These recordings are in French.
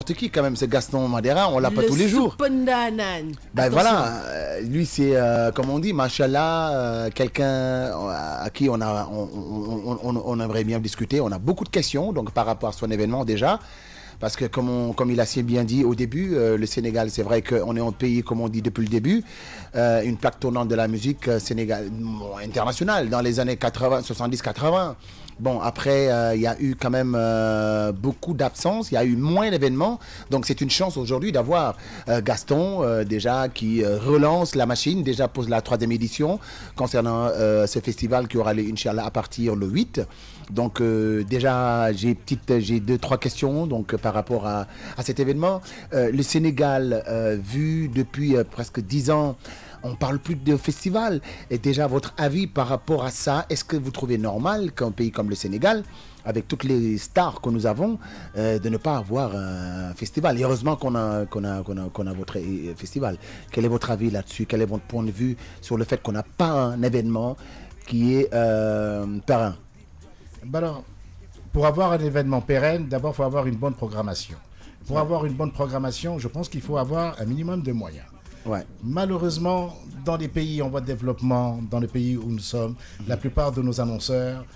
qui quand même, c'est Gaston Madera, on l'a pas tous les jours. Ben voilà, lui c'est comme on dit, machallah, quelqu'un à qui on aimerait bien discuter. On a beaucoup de questions donc par rapport à son événement déjà. Parce que comme il a si bien dit au début, le Sénégal, c'est vrai qu'on est un pays, comme on dit depuis le début, une plaque tournante de la musique internationale dans les années 80, 70-80. Bon, après, il y a eu quand même beaucoup d'absences, il y a eu moins d'événements. Donc, c'est une chance aujourd'hui d'avoir Gaston, déjà, qui relance la machine, déjà pour la 3e édition, concernant ce festival qui aura lieu, Inch'Allah, à partir le 8. Donc, déjà, j'ai 2-3 questions donc, par rapport à cet événement. Le Sénégal, vu depuis presque 10 ans, on ne parle plus de festival. Et déjà, votre avis par rapport à ça, est-ce que vous trouvez normal qu'un pays comme le Sénégal, avec toutes les stars que nous avons, de ne pas avoir un festival? Et heureusement qu'on a votre festival. Quel est votre avis là-dessus? Quel est votre point de vue sur le fait qu'on n'a pas un événement qui est pérenne? Ben alors, pour avoir un événement pérenne, d'abord, il faut avoir une bonne programmation. Pour avoir une bonne programmation, je pense qu'il faut avoir un minimum de moyens. Ouais. Malheureusement, dans les pays en voie de développement, dans les pays où nous sommes, la plupart de nos annonceurs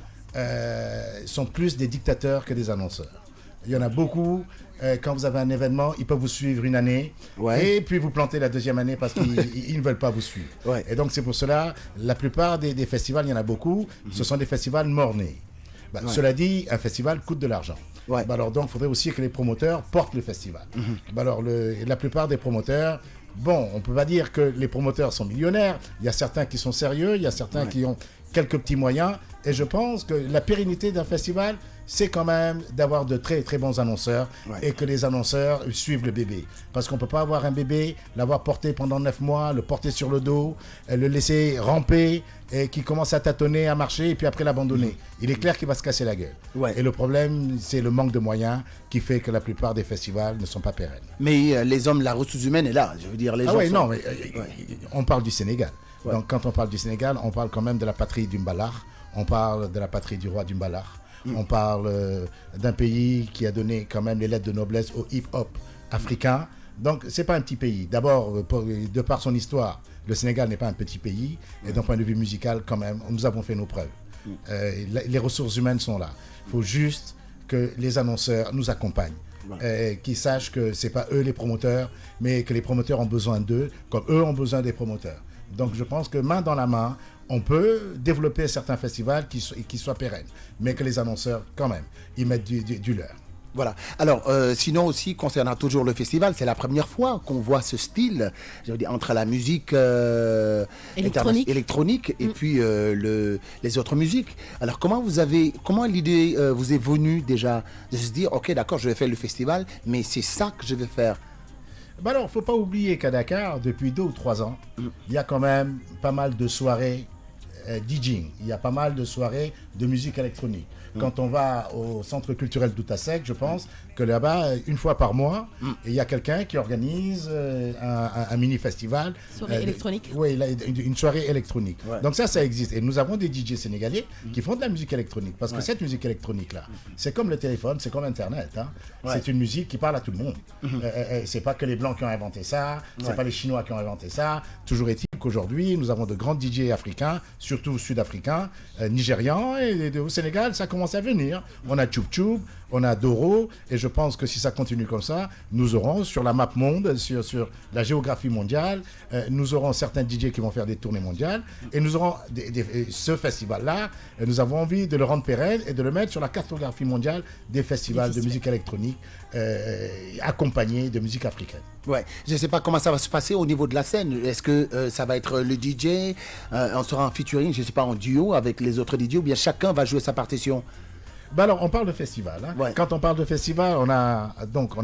sont plus des dictateurs que des annonceurs. Il y en a beaucoup, quand vous avez un événement, ils peuvent vous suivre une année, et puis vous planter la 2e année parce qu'ils ne veulent pas vous suivre. Ouais. Et donc c'est pour cela, la plupart des festivals, il y en a beaucoup, ce sont des festivals mornés. Cela dit, un festival coûte de l'argent. Ouais. Alors donc il faudrait aussi que les promoteurs portent le festival. Alors la plupart des promoteurs, bon, on ne peut pas dire que les promoteurs sont millionnaires. Il y a certains qui sont sérieux, il y a certains qui ont quelques petits moyens. Et je pense que la pérennité d'un festival, c'est quand même d'avoir de très très bons annonceurs et que les annonceurs suivent le bébé. Parce qu'on ne peut pas avoir un bébé, l'avoir porté pendant 9 mois, le porter sur le dos, le laisser ramper et qui commence à tâtonner, à marcher et puis après l'abandonner. Il est clair qu'il va se casser la gueule. Ouais. Et le problème, c'est le manque de moyens qui fait que la plupart des festivals ne sont pas pérennes. Mais les hommes, la ressource humaine est là. Je veux dire, les gens non, mais on parle du Sénégal. Ouais. Donc quand on parle du Sénégal, on parle quand même de la patrie du Mbalar. On parle de la patrie du roi du Mbalar. On parle d'un pays qui a donné quand même les lettres de noblesse au hip-hop africain. Donc, ce n'est pas un petit pays. D'abord, de par son histoire, le Sénégal n'est pas un petit pays. Et d'un point de vue musical, quand même, nous avons fait nos preuves. Les ressources humaines sont là. Il faut juste que les annonceurs nous accompagnent. Qu'ils sachent que ce n'est pas eux les promoteurs, mais que les promoteurs ont besoin d'eux, comme eux ont besoin des promoteurs. Donc, je pense que main dans la main, on peut développer certains festivals qui soient pérennes, mais que les annonceurs, quand même, ils mettent du leur. Voilà. Alors, sinon aussi, concernant toujours le festival, c'est la première fois qu'on voit ce style, je veux dire, entre la musique électronique et puis les autres musiques. Alors, comment l'idée vous est venue déjà de se dire, ok, d'accord, je vais faire le festival, mais c'est ça que je vais faire? Alors, il ne faut pas oublier qu'à Dakar, depuis 2 ou 3 ans, il y a quand même pas mal de soirées DJing. Il y a pas mal de soirées de musique électronique. Quand on va au centre culturel d'Outasek, je pense que là-bas, une fois par mois, il y a quelqu'un qui organise un mini-festival. Soirée électronique. Oui, une soirée électronique. Ouais. Donc ça existe. Et nous avons des DJ sénégalais qui font de la musique électronique. Parce que cette musique électronique-là, c'est comme le téléphone, c'est comme Internet. Hein. Ouais. C'est une musique qui parle à tout le monde. C'est pas que les Blancs qui ont inventé ça, c'est pas les Chinois qui ont inventé ça. Toujours est-il qu'aujourd'hui, nous avons de grands DJ africains, surtout sud-africains, nigérians, et au Sénégal, ça commence à venir. On a Tchoub Tchoub, on a Doro, et je pense que si ça continue comme ça, nous aurons sur la map monde, sur la géographie mondiale, nous aurons certains DJ qui vont faire des tournées mondiales, et nous aurons ce festival-là, nous avons envie de le rendre pérenne et de le mettre sur la cartographie mondiale des festivals de musique électronique accompagnés de musique africaine. Ouais, je ne sais pas comment ça va se passer au niveau de la scène. Est-ce que ça va être le DJ, on sera en featuring, je ne sais pas, en duo avec les autres DJ, ou bien chacun va jouer sa partition? Ben alors, on parle de festival. Hein. Ouais. Quand on parle de festival, on a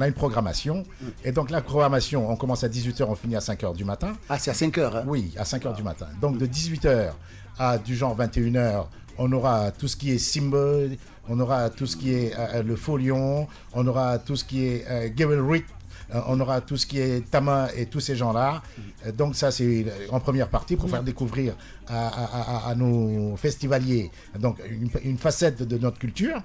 une programmation. Et donc, la programmation, on commence à 18h, on finit à 5h du matin. Ah, c'est à 5h hein? Oui, à 5h du matin. Donc, de 18h à du genre 21h, on aura tout ce qui est Simba, on aura tout ce qui est le Folion, on aura tout ce qui est Gewel Rit, on aura tout ce qui est Tama et tous ces gens-là. Donc ça, c'est en première partie pour faire découvrir à nos festivaliers donc une facette de notre culture.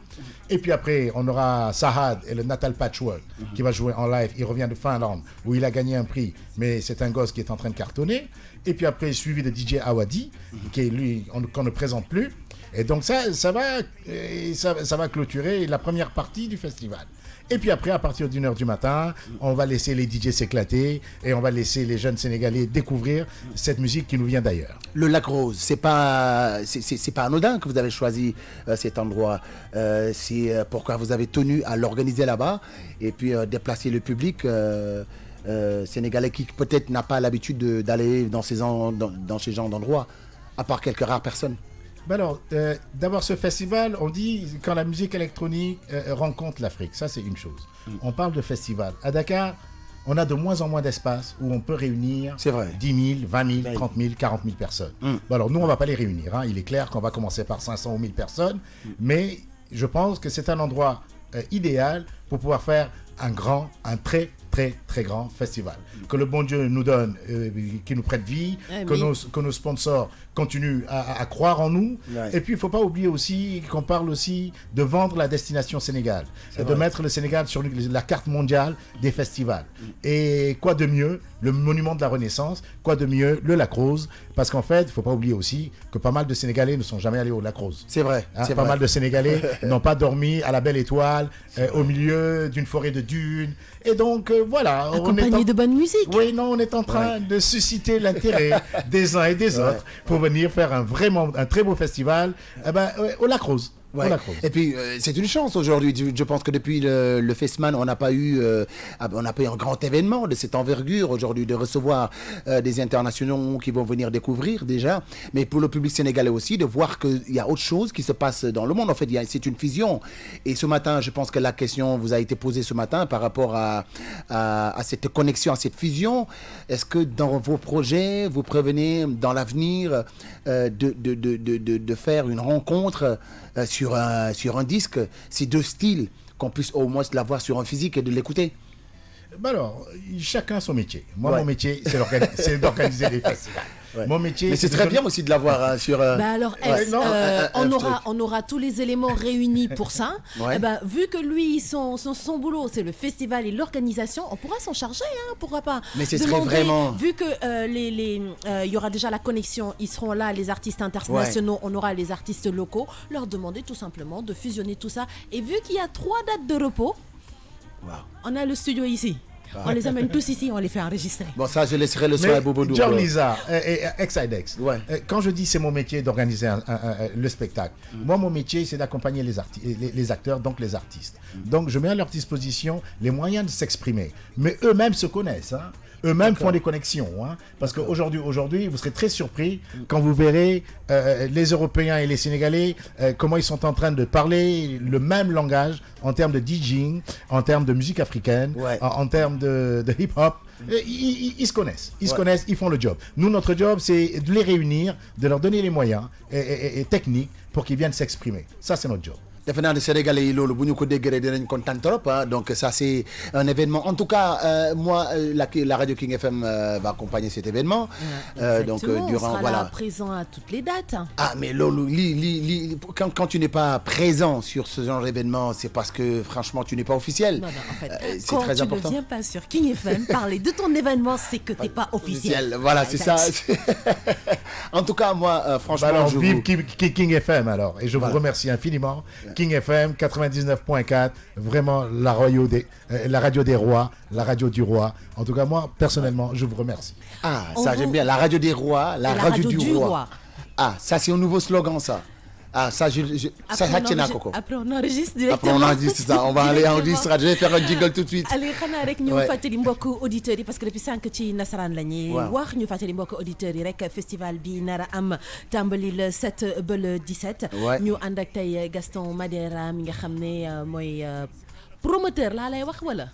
Et puis après, on aura Sahad et le Natal Patchwork qui va jouer en live. Il revient de Finlande où il a gagné un prix, mais c'est un gosse qui est en train de cartonner. Et puis après, suivi de DJ Awadi, qui est lui, qu'on ne présente plus. Et donc ça va clôturer la première partie du festival. Et puis après, à partir d'1h du matin, on va laisser les DJ s'éclater et on va laisser les jeunes Sénégalais découvrir cette musique qui nous vient d'ailleurs. Le Lac Rose, c'est pas anodin que vous avez choisi cet endroit. C'est pourquoi vous avez tenu à l'organiser là-bas et puis déplacer le public sénégalais qui peut-être n'a pas l'habitude d'aller dans ces genres d'endroits, à part quelques rares personnes. Ben alors, d'abord ce festival, on dit quand la musique électronique rencontre l'Afrique, ça c'est une chose. On parle de festival. À Dakar, on a de moins en moins d'espace où on peut réunir 10 000, 20 000, 30 000, 40 000 personnes. Ben alors nous, on ne va pas les réunir. Hein. Il est clair qu'on va commencer par 500 ou 1000 personnes, mais je pense que c'est un endroit idéal pour pouvoir faire un très grand festival. Que le bon Dieu nous donne, qui nous prête vie, que nos sponsors continuent à croire en nous. Ouais. Et puis, il ne faut pas oublier aussi qu'on parle aussi de vendre la destination Sénégal, de mettre le Sénégal sur la carte mondiale des festivals. Et quoi de mieux, le monument de la Renaissance, quoi de mieux, le Lac Rose, parce qu'en fait, il ne faut pas oublier aussi que pas mal de Sénégalais ne sont jamais allés au Lac Rose. C'est vrai. Hein, pas mal de Sénégalais n'ont pas dormi à la Belle Étoile, au milieu d'une forêt de dunes. Et donc, voilà. Accompagné de bonne musique. Oui, non, on est en train de susciter l'intérêt des uns et des autres pour venir faire un très beau festival au Lac Rose. Ouais. Et puis c'est une chance aujourd'hui. Je pense que depuis le Festman, on n'a pas eu un grand événement de cette envergure aujourd'hui, de recevoir des internationaux qui vont venir découvrir déjà, mais pour le public sénégalais aussi de voir qu'il y a autre chose qui se passe dans le monde. En fait, c'est une fusion. Et ce matin, je pense que la question vous a été posée ce matin par rapport à cette connexion, à cette fusion. Est-ce que dans vos projets, vous prévenez dans l'avenir de faire une rencontre sur un disque, ces deux styles, qu'on puisse au moins l'avoir sur un physique et de l'écouter? Ben alors, chacun son métier. Moi, mon métier, c'est d'organiser des festivals. Ouais. Mon métier, mais c'est très bien aussi de l'avoir sur. Alors, on aura tous les éléments réunis pour ça. Ouais. Vu que lui, son boulot, c'est le festival et l'organisation, on pourra s'en charger, hein, pourquoi pas. Mais ce serait vraiment. Vu que il y aura déjà la connexion, ils seront là, les artistes internationaux, on aura les artistes locaux, leur demander tout simplement de fusionner tout ça. Et vu qu'il y a 3 dates de repos, on a le studio ici. On les amène tous ici, on les fait enregistrer. Bon, ça, je laisserai le soin à Bobo. John Lisa et Exidex. Quand je dis c'est mon métier d'organiser le spectacle, moi, mon métier, c'est d'accompagner les acteurs, donc les artistes. Donc, je mets à leur disposition les moyens de s'exprimer. Mais eux-mêmes se connaissent. Hein. Eux-mêmes font des connexions. Hein, parce qu'aujourd'hui, vous serez très surpris quand vous verrez les Européens et les Sénégalais, comment ils sont en train de parler le même langage en termes de DJing, en termes de musique africaine, en termes de hip-hop. Ils se connaissent. Ils se connaissent, ils font le job. Nous, notre job, c'est de les réunir, de leur donner les moyens et techniques pour qu'ils viennent s'exprimer. Ça, c'est notre job. defe naa ne Sénégalais yi loolu bu ñu ko déggee dinañ kontaan trop donc ça c'est un événement en tout cas moi la radio King FM va accompagner cet événement donc durant on sera là présent à toutes les dates. Ah mais loolu quand tu n'es pas présent sur ce genre d'événement c'est parce que franchement tu n'es pas officiel. Non, en fait c'est quand très tu important. ne viens pas sur King FM parler de ton événement c'est que tu n'es pas officiel. Voilà c'est ça. En tout cas moi franchement alors vive King FM alors et je vous remercie infiniment. King FM 99.4, vraiment la radio des rois, la radio du roi. En tout cas, moi, personnellement, je vous remercie. Ah, ça j'aime bien, la radio des rois, la radio du roi. Ah, ça c'est un nouveau slogan ça. Ah, ça, après on enregistre directement. Après on enregistre ça, on va aller enregistrer. Je vais faire un jingle tout de suite. Allez, xanaa rek ñu fàttali mbokk auditeurs yi parce que depuis sànq ci nasaraan la ñuy wax ñu fàttali mbokk auditeurs yi rek festival bi nar a am tàmbali le 7 ba le 17. ñu ànd ak tey Gaston Madera mi nga xam ne mooy promoteur laa lay wax wala.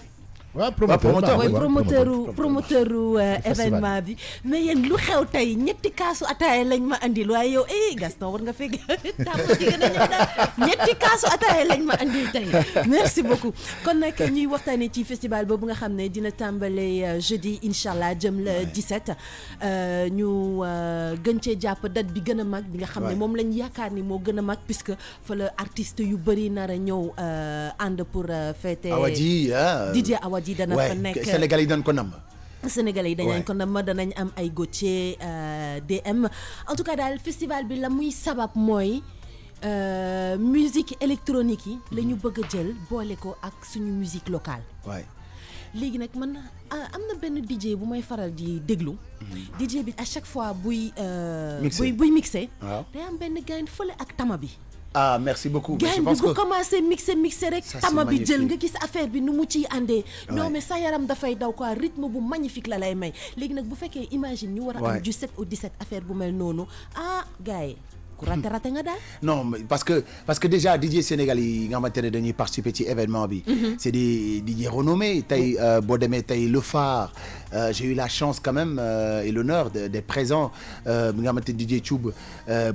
promoteur événement bi mais yéen lu xew tey ñetti kaasu ataaya lañ ma andil waaye yow Gaston war nga fekk tàmm ci gën a ñëw daal ñetti kaasu ataaya lañ ma andil tey merci beaucoup kon nag ñuy waxtaanee ci festival boobu nga xam ne dina tàmbale jeudi inchallah jëm le 17 ñu gën cee jàpp date bi gën a mag bi nga xam ne moom lañ yaakaar ni moo gën a mag puisque fa la artiste yu bëri nar a ñëw ànd pour fêter DJ Awadi dana fa nekk Sénégal yi dañ ko nam Sénégalais yi danañ ko nam danañ am ay Gauthier DM en tout cas daal festival bi la muy sabab mooy musique électronique yi la ñu bëgg a jël boole ko ak suñu musique locale léegi nag man am na benn DJ bu may faral di déglu DJ bi à chaque fois buy mixé day am benn gain fële ak tama bi merci beaucoup. Je pense que bu commencé mixer rek tama bi jël nga gis affaire bi nu mu ciy àndee non mais sa yaram dafay daw quoi rythme bu magnifique la lay may léegi nag bu fekkee imagine ñu war a am du 7 au 17 affaire bu mel noonu gars yi ku raté nga daal. Non parce que déjà DJ Sénégal yi nga xamante ne dañuy participer ci événement bi. c'est des DJ renommés tey boo demee tey le phare j'ai eu la chance quand même et l'honneur d'être présent bi nga xamante ne DJ Thioub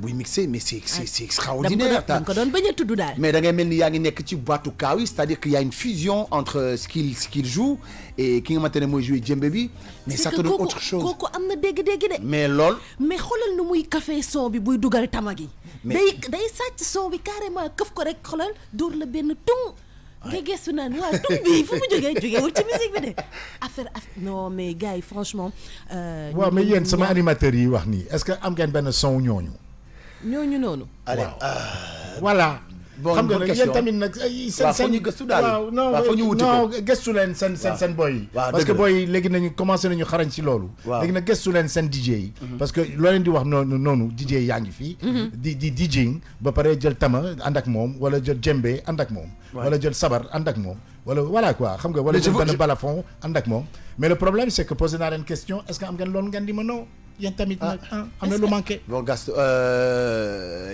buy mixé mais c'est extraordinaire. da nga ko doon bañ a tudd daal. mais da ngay mel ni yaa ngi nekk ci boîte kaaw yi c'est-à-dire qu'il y a une fusion entre ce qu'il joue et ki nga xamante ne mooy jouer djembé bi. mais ça te donne autre chose kooku am na dégg-dégg de. mais lool. mais xoolal nu muy café son bi buy dugal tama gi. day sàcc son bi carrément këf ko rek xoolal dóor la benn tung. nga gëstu naan waaw tung bi fu mu jógewul ci musique bi de affaire non mais gars yi franchement. waaw mais yéen sama animateurs yi wax nii est-ce que am ngeen benn son ñooñu noonu. allez voilà. xam nga nag yéen tamit nag seen ñu gëstu daal non gëstu leen seen boy yi parce que boy yi léegi nañu commencé nañu xarañ ci loolu léegi nag gëstu leen seen DJ yi parce que loo leen di wax noonu DJ yaa ngi fii di DJing ba pare jël tama ànd ak moom wala jël djembé ànd ak moom wala jël sabar ànd ak moom wala voilà quoi xam nga wala jël benn balafon ànd ak moom mais le problème c'est que posé naa leen question est-ce que am ngeen loolu ngeen di mënoo yéen tamit nag am na lu manqué. bon Gaston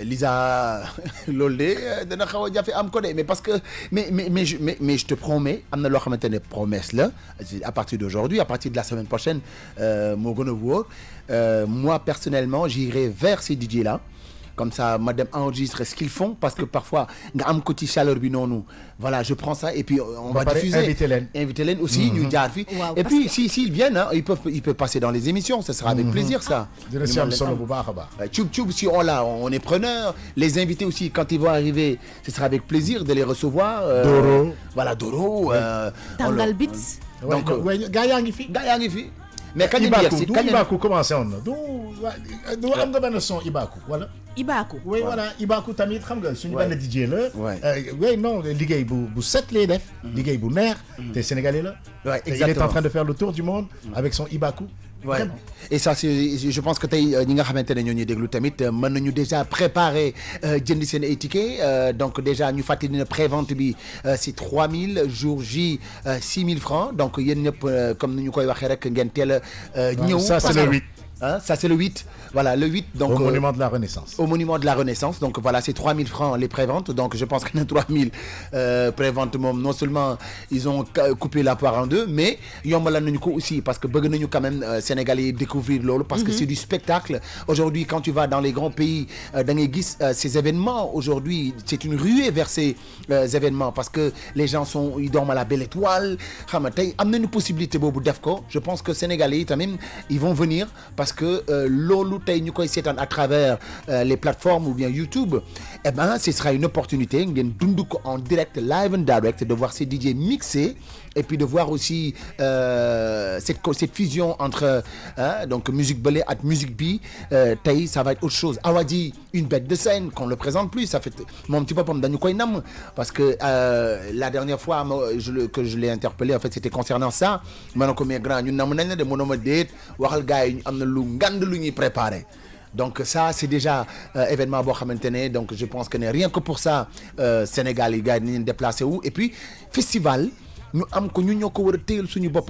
Lisa loolu de dana xaw a jafe am ko de mais parce que mais je te promets am na loo xamante ne promesse la à partir d'aujourd'hui à partir de la semaine prochaine moo gën a wóor moi personnellement j'irai vers ces DJ là. Comme ça ma dem enregistrer ce qu'ils font parce que parfois nga am ko ci chaleur bi noonu voilà je prends ça et puis on va diffuser inviter leen aussi ñu jaar fi et puis s'ils viennent ils peuvent passer dans les émissions ça sera avec plaisir ça dina si am solo bu baax a baax Thioub si on est preneur les invités aussi quand ils vont arriver ce sera avec plaisir de les recevoir Doro Tangal Beats donc gaa yaa ngi fi mais kañ Ibaku commencé woon na du am nga benn son Ibaku wala Ibaku oui voilà Ibaku tamit xam nga suñu benn DJ la oui non liggéey bu set lay def liggéey bu neex te sénégalais la il est en train de faire le tour du monde avec son Ibaku vraiment et ça c'est je pense que tey ñi nga xamante ne ñoo ñuy déglu tamit mën nañu déjà préparer jënd seen ay tickets donc déjà ñu fàttali ne prévente bi c'est 3000 jour J 6000 francs donc yéen ñëpp comme ni ñu koy waxee rek ngeen teel a ñëw ça c'est le 8 ça c'est le 8 voilà le 8 donc au monument de la Renaissance donc voilà c'est 3000 francs les préventes donc je pense que les 3000 préventes moom non seulement ils ont coupé la poire en deux mais yombalal nañu ko aussi parce que bëgg nañu quand même Sénégalais yi découvrir loolu parce que c'est du spectacle aujourd'hui quand tu vas dans les grands pays da ngay gis ces événements aujourd'hui c'est une ruée vers ces événements parce que les gens ils dorment à la Belle Étoile xam nga tey am nañu possibilité boobu def ko je pense que Sénégalais yi tamit ils vont venir parce que loolu tey ñu koy seetaan à travers les plateformes ou bien YouTube eh ben ce sera une opportunité ngeen dund ko en direct live and direct de voir ces DJ mixer et puis de voir aussi cette fusion entre donc musique bële ak musique bi tey ça va être autre chose Awadi une bête de scène qu'on le présente plus ça fait moom ci boppam dañu koy nam parce que la dernière fois que je l'ai interpellé en fait c'était concernant ça ma ne ko mais grand ñun nam nañ la de mënoo ma déet waxal gars yi am na lu ngand lu ñuy préparer donc ça c'est déjà événement boo xamante ne donc je pense que ne rien que pour ça Sénégal yi gars yi nañ leen déplacé wu et puis festival nous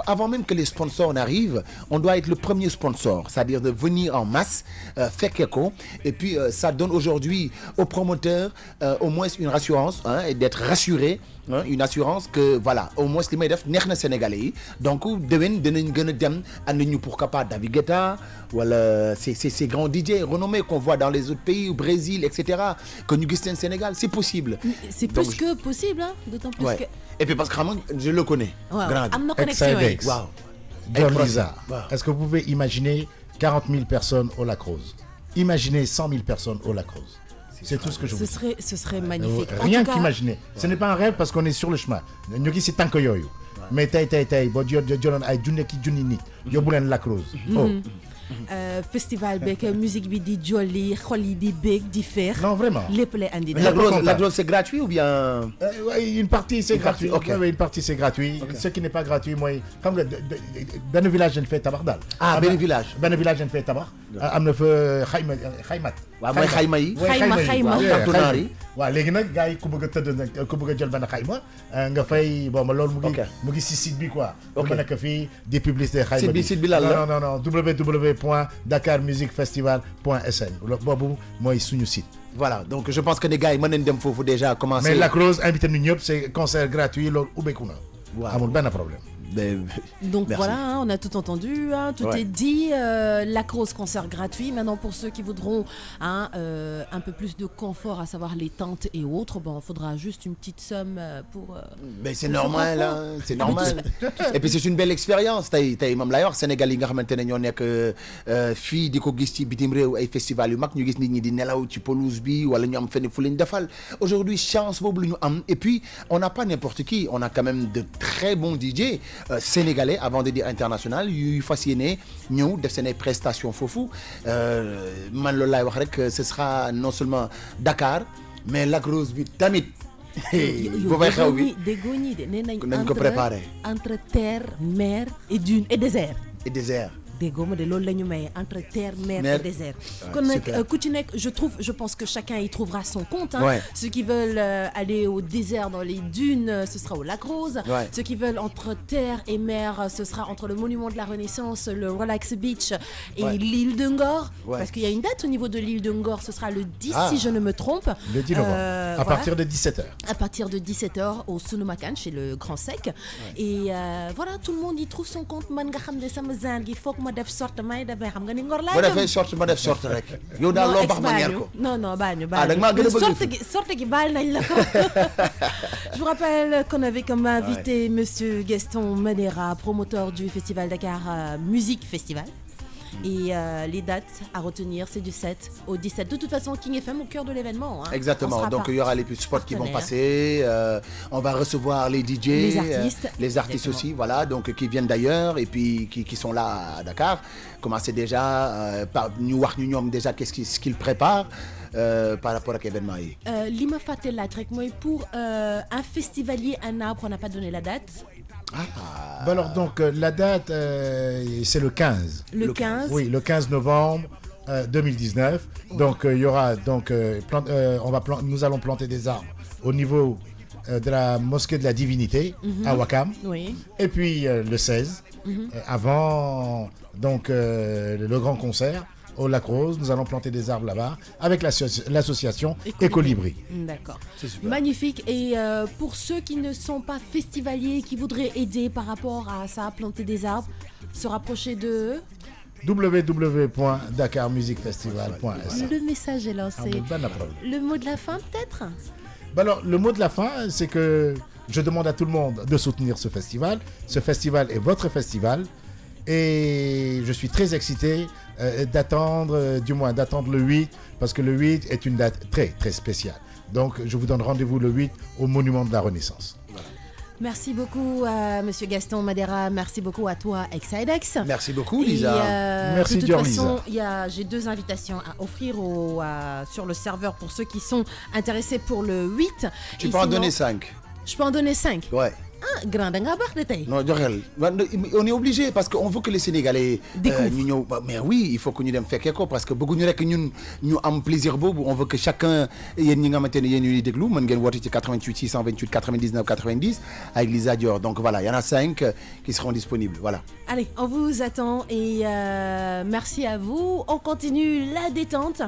avant même que les sponsors n'arrivent, on doit être le premier sponsor, c'est-à-dire de venir en masse, faire quelque. Et puis ça donne aujourd'hui aux promoteurs au moins une rassurance, hein, et d'être rassurés, hein, une assurance que voilà, au moins les mecs sont sénégalais. Donc demain pourquoi pas David Guetta, voilà, ces grands DJ renommés qu'on voit dans les autres pays, au Brésil, etc. Que nous guistons Sénégal, c'est possible. C'est plus donc, que possible, hein, d'autant plus que. Et puis parce que vraiment, je le connais. Wow. Connexion. Wow. John Lisa, est-ce que vous pouvez imaginer 40 000 personnes au Lac Rose? Imaginez 100 000 personnes au Lac Rose. C'est tout ce que je vous dis. Ce serait magnifique. Rien qu'imaginer. Ce n'est pas un rêve parce qu'on est sur le chemin. Nous c'est tant que yo. Mais tay, bon Dieu, ay junne ki junni nit. Yobulen Lac Rose. Oh. Festival bec musique bi di jolli xol yi di bég di feex. Non vraiment. Lépp lay andi. La Rose c'est gratuit ou bien une partie c'est gratuit. Okay. Oui, une partie c'est gratuit. Okay. Ce qui n'est pas gratuit moi xam nga ben village en fait tabax dal. Ah ben village. Ben village en fait tabax. Amna fa xaymat. Wa moy xayma yi. Xayma. Wa légui nak gaay ku bëgg teud nak ku bëgg jël ben xayma nga fay bon ma lool mu ngi ci site bi quoi. Mu nek fi des publicités xayma. Site bi la non www.dakarmusicfestival.sn boobu mooy suñu site. Voilà, donc je pense que les gars ils mën nañ dem foofu déjà commencer. Mais Lac Rose invité ñu ñëpp c'est concert gratuit loolu ubbeeku na. Amul benn problème. Donc merci. Voilà, hein, on a tout entendu, hein, tout est dit. Lac Rose concert gratuit. Maintenant, pour ceux qui voudront un peu plus de confort, à savoir les tentes et autres, bon, il faudra juste une petite somme pour. Mais c'est normal, hein, c'est normal. Et puis c'est une belle expérience. T'as même l'ailleurs Sénégal yi nga xamantene ñoo nek fi diko gis ci bitim rew ay festival yu mag ñu gis nit ñi di nelaw ci pelouse bi wala ñu am fenn fu leen defal. Aujourd'hui chance bobu ñu am et puis on n'a pas n'importe qui, on a quand même de très bons DJ. Sénégalais avant de dire international yu fas yéene ñëw def seen ay prestations foofu man loolu laay wax rek ce sera non seulement Dakar mais Lac Rose bi tamit bu fay xew bi déggoo ñi de nee nañ ko préparer entre terre mer et dune et désert déggoo ma de loolu la ñu may entre terre mer et désert kon nag ku ci nekk je pense que chacun y trouvera son compte, hein. Ceux qui veulent aller au désert dans les dunes, ce sera au Lac Rose. Ceux qui veulent entre terre et mer, ce sera entre le monument de la Renaissance, le Relax Beach et l'île de Ngor, parce qu'il y a une date au niveau de l'île de Ngor, ce sera le 10 si je ne me trompe, le 10 novembre à partir de 17h au Sunumakan chez le Grand Sec. Et voilà, tout le monde y trouve son compte. Man nga xam ne sama zaan gi foog ma def sorte may dafay xam nga ni Ngor laa def sorte ma def sorte rek yow daal loo bax ma ñaar ko non baal ñu sorte gi baal nañ la ko. Je vous rappelle qu'on avait comme invité monsieur Gaston Madera, promoteur du Festival Dakar Musique Festival. Et les dates à retenir, c'est du 7 au 17. De toute façon, King FM au cœur de l'événement. Hein. Exactement. Donc il y aura les spots qui vont passer. On va recevoir les DJ, les artistes aussi, voilà, donc qui viennent d'ailleurs et puis qui sont là à Dakar. Commencez déjà par nous voir nous déjà qu'est-ce qu'ils préparent. Par rapport à l'événement. Lima Fatel la trek moi pour un festivalier un arbre, on n'a pas donné la date. Ben alors donc la date c'est le 15. Le 15. Oui, le 15 novembre 2019. Donc il y aura donc nous allons planter des arbres au niveau de la mosquée de la Divinité à Ouakam. Oui. Et puis le 16 avant donc le grand concert au Lac Rose, nous allons planter des arbres là-bas avec l'association Écolibri. D'accord. Magnifique. Et pour ceux qui ne sont pas festivaliers, qui voudraient aider par rapport à ça, planter des arbres, se rapprocher de www.dakarmusicfestival.sn. Le message est lancé. Le mot de la fin peut-être? Alors, le mot de la fin, c'est que je demande à tout le monde de soutenir ce festival. Ce festival est votre festival. Et je suis très excité d'attendre le 8, parce que le 8 est une date très très spéciale. Donc je vous donne rendez-vous le 8 au Monument de la Renaissance. Voilà. Merci beaucoup à monsieur Gaston Madera, merci beaucoup à toi Exidex. Merci beaucoup Lisa. Merci de toute façon, j'ai 2 invitations à offrir sur le serveur pour ceux qui sont intéressés pour le 8. Tu peux en donner 5. Je peux en donner 5. Ouais. Ah, grand de tay. Non, on est obligé parce qu'on veut que les Sénégalais mais oui, il faut que nous dem fekkee ko parce que bëgguñu rek ñun ñu am plaisir boobu. On veut que chacun yéen ñi nga xamante ne yéen ñuy déglu mën ngeen woote ci 88 628 99 90 avec Lisa Dior. Donc voilà, il y en a 5 qui seront disponibles. Voilà. Allez, on vous attend et merci à vous. On continue la détente.